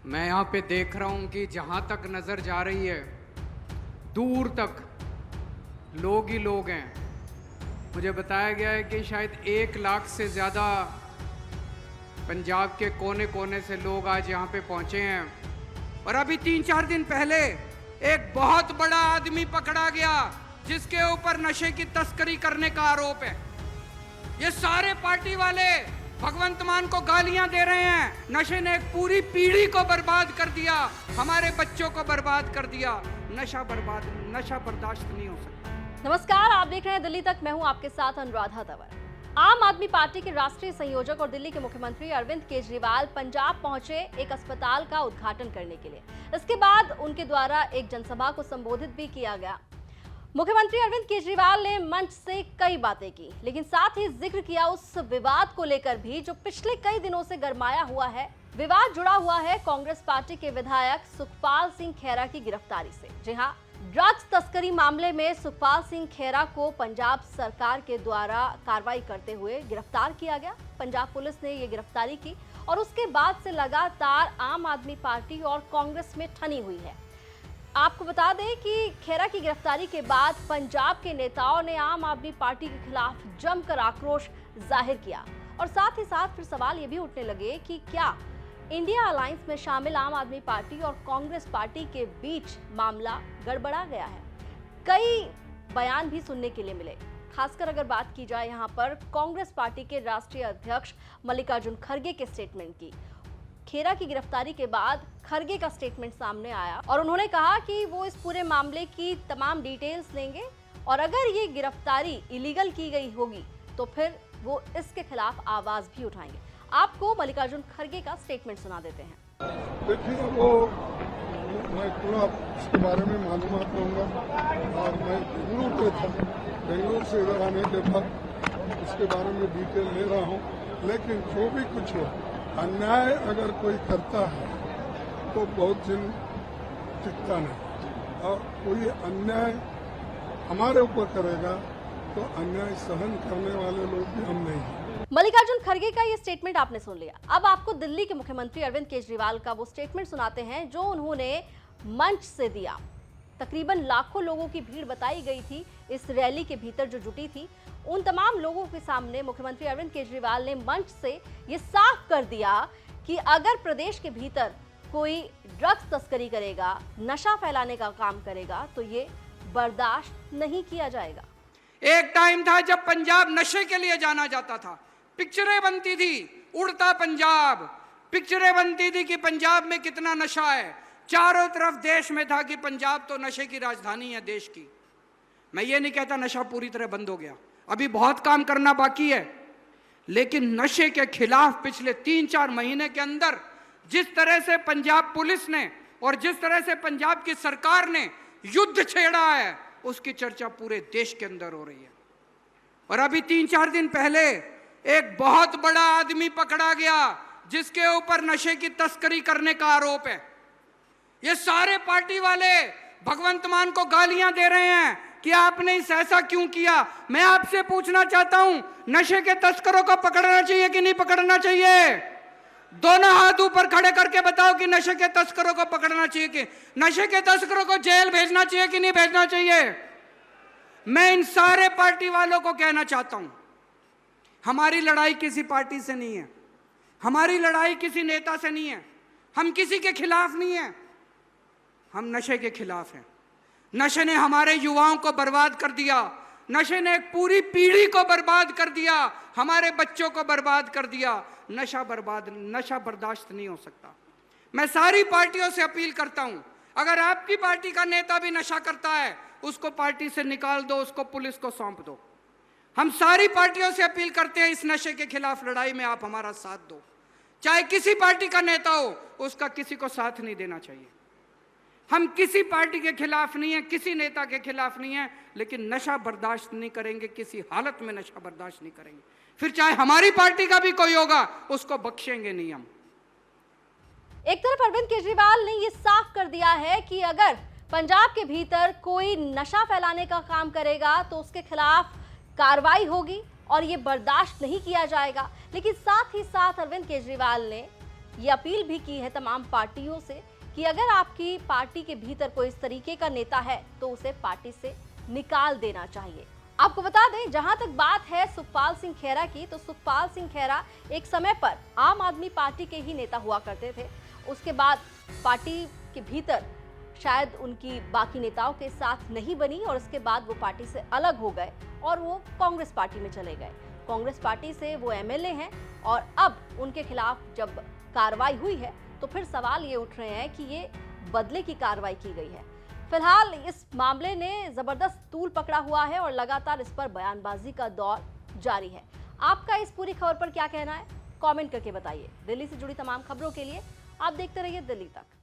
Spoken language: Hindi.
मैं यहाँ पे देख रहा हूँ कि जहाँ तक नज़र जा रही है दूर तक लोग ही लोग हैं। मुझे बताया गया है कि शायद 1 लाख से ज़्यादा पंजाब के कोने कोने से लोग आज यहाँ पे पहुँचे हैं। और अभी 3-4 दिन पहले एक बहुत बड़ा आदमी पकड़ा गया जिसके ऊपर नशे की तस्करी करने का आरोप है। ये सारे पार्टी वाले भगवंत मान को गालियां दे रहे हैं। नशे ने एक पूरी पीढ़ी को बर्बाद कर दिया, हमारे बच्चों को बर्बाद कर दिया। नशा बर्दाश्त नहीं हो सकता। नमस्कार, आप देख रहे हैं दिल्ली तक। मैं हूं आपके साथ अनुराधा तंवर। आम आदमी पार्टी के राष्ट्रीय संयोजक और दिल्ली के मुख्यमंत्री अरविंद केजरीवाल पंजाब पहुंचे एक अस्पताल का उद्घाटन करने के लिए। इसके बाद उनके द्वारा एक जनसभा को संबोधित भी किया गया। मुख्यमंत्री अरविंद केजरीवाल ने मंच से कई बातें की, लेकिन साथ ही जिक्र किया उस विवाद को लेकर भी जो पिछले कई दिनों से गरमाया हुआ है। विवाद जुड़ा हुआ है कांग्रेस पार्टी के विधायक सुखपाल सिंह खेरा की गिरफ्तारी से। जी हां, ड्रग्स तस्करी मामले में सुखपाल सिंह खेरा को पंजाब सरकार के द्वारा कार्रवाई करते हुए गिरफ्तार किया गया। पंजाब पुलिस ने ये गिरफ्तारी की और उसके बाद से लगातार आम आदमी पार्टी और कांग्रेस में ठनी हुई है। आपको बता दें कि खेरा की गिरफ्तारी के बाद पंजाब के नेताओं ने आम आदमी पार्टी के खिलाफ जमकर आक्रोश जाहिर किया और साथ ही साथ फिर सवाल ये भी उठने लगे कि क्या इंडिया अलायंस में शामिल आम आदमी पार्टी और कांग्रेस पार्टी के बीच मामला गड़बड़ा गया है। कई बयान भी सुनने के लिए मिले। खासकर अगर बात की जाए यहाँ पर कांग्रेस पार्टी के राष्ट्रीय अध्यक्ष मल्लिकार्जुन खड़गे के स्टेटमेंट की। खेरा की गिरफ्तारी के बाद खड़गे का स्टेटमेंट सामने आया और उन्होंने कहा कि वो इस पूरे मामले की तमाम डिटेल्स लेंगे और अगर ये गिरफ्तारी इलीगल की गई होगी तो फिर वो इसके खिलाफ आवाज भी उठाएंगे। आपको मल्लिकार्जुन खड़गे का स्टेटमेंट सुना देते हैं। देखिए, वो मैं पूरा इसके बारे में मालूमात लूँगा और मैं बेंगलुरु से इधर आने के बाद इसके बारे में डिटेल ले रहा हूँ। लेकिन जो भी कुछ हो, अन्याय अगर कोई करता है तो बहुत दिन टिकता नहीं, और कोई अन्याय हमारे ऊपर करेगा तो अन्याय सहन करने वाले लोग भी हम नहीं हैं। मल्लिकार्जुन खड़गे का ये स्टेटमेंट आपने सुन लिया। अब आपको दिल्ली के मुख्यमंत्री अरविंद केजरीवाल का वो स्टेटमेंट सुनाते हैं जो उन्होंने मंच से दिया। तकरीबन लाखों लोगों की भीड़ बताई गई थी इस रैली के भीतर जो जुटी थी। उन तमाम लोगों के सामने मुख्यमंत्री अरविंद केजरीवाल ने मंच से ये साफ कर दिया कि अगर प्रदेश के भीतर कोई ड्रग्स तस्करी करेगा, नशा फैलाने का काम करेगा तो ये बर्दाश्त नहीं किया जाएगा। एक टाइम था जब पंजाब नशे के लिए जाना जाता था। पिक्चरें बनती थी, उड़ता पंजाब, पिक्चरें बनती थी कि पंजाब में कितना नशा है। चारों तरफ देश में था कि पंजाब तो नशे की राजधानी है देश की। मैं ये नहीं कहता नशा पूरी तरह बंद हो गया, अभी बहुत काम करना बाकी है। लेकिन नशे के खिलाफ पिछले 3-4 महीने के अंदर जिस तरह से पंजाब पुलिस ने और जिस तरह से पंजाब की सरकार ने युद्ध छेड़ा है, उसकी चर्चा पूरे देश के अंदर हो रही है। और अभी 3-4 दिन पहले एक बहुत बड़ा आदमी पकड़ा गया जिसके ऊपर नशे की तस्करी करने का आरोप है। ये सारे पार्टी वाले भगवंत मान को गालियां दे रहे हैं कि आपने इस ऐसा क्यों किया। मैं आपसे पूछना चाहता हूं, नशे के तस्करों को पकड़ना चाहिए कि नहीं पकड़ना चाहिए? दोनों हाथ ऊपर खड़े करके बताओ कि नशे के तस्करों को पकड़ना चाहिए कि नशे के तस्करों को जेल भेजना चाहिए कि नहीं भेजना चाहिए? मैं इन सारे पार्टी वालों को कहना चाहता हूं, हमारी लड़ाई किसी पार्टी से नहीं है, हमारी लड़ाई किसी नेता से नहीं है, हम किसी के खिलाफ नहीं है, हम नशे के खिलाफ हैं। नशे ने हमारे युवाओं को बर्बाद कर दिया, नशे ने एक पूरी पीढ़ी को बर्बाद कर दिया, हमारे बच्चों को बर्बाद कर दिया। नशा बर्दाश्त नहीं हो सकता। मैं सारी पार्टियों से अपील करता हूं, अगर आपकी पार्टी का नेता भी नशा करता है उसको पार्टी से निकाल दो, उसको पुलिस को सौंप दो। हम सारी पार्टियों से अपील करते हैं, इस नशे के खिलाफ लड़ाई में आप हमारा साथ दो। चाहे किसी पार्टी का नेता हो, उसका किसी को साथ नहीं देना चाहिए। हम किसी पार्टी के खिलाफ नहीं है, किसी नेता के खिलाफ नहीं है, लेकिन नशा बर्दाश्त नहीं करेंगे, किसी हालत में नशा बर्दाश्त नहीं करेंगे। फिर चाहे हमारी पार्टी का भी कोई होगा, उसको बख्शेंगे नहीं हम। एक तरफ अरविंद केजरीवाल ने ये साफ कर दिया है कि अगर पंजाब के भीतर कोई नशा फैलाने का काम करेगा तो उसके खिलाफ कार्रवाई होगी और ये बर्दाश्त नहीं किया जाएगा। लेकिन साथ ही साथ अरविंद केजरीवाल ने ये अपील भी की है तमाम पार्टियों से कि अगर आपकी पार्टी के भीतर कोई इस तरीके का नेता है तो उसे पार्टी से निकाल देना चाहिए। आपको बता दें, जहां तक बात है सुखपाल सिंह खेरा की, तो सुखपाल सिंह खेरा एक समय पर आम आदमी पार्टी के ही नेता हुआ करते थे। उसके बाद पार्टी के भीतर शायद उनकी बाकी नेताओं के साथ नहीं बनी और उसके बाद वो पार्टी से अलग हो गए और वो कांग्रेस पार्टी में चले गए। कांग्रेस पार्टी से वो एमएलए हैं और अब उनके खिलाफ जब कार्रवाई हुई है तो फिर सवाल ये उठ रहे हैं कि ये बदले की कार्रवाई की गई है। फिलहाल इस मामले ने जबरदस्त तूल पकड़ा हुआ है और लगातार इस पर बयानबाजी का दौर जारी है। आपका इस पूरी खबर पर क्या कहना है, कमेंट करके बताइए। दिल्ली से जुड़ी तमाम खबरों के लिए आप देखते रहिए दिल्ली तक।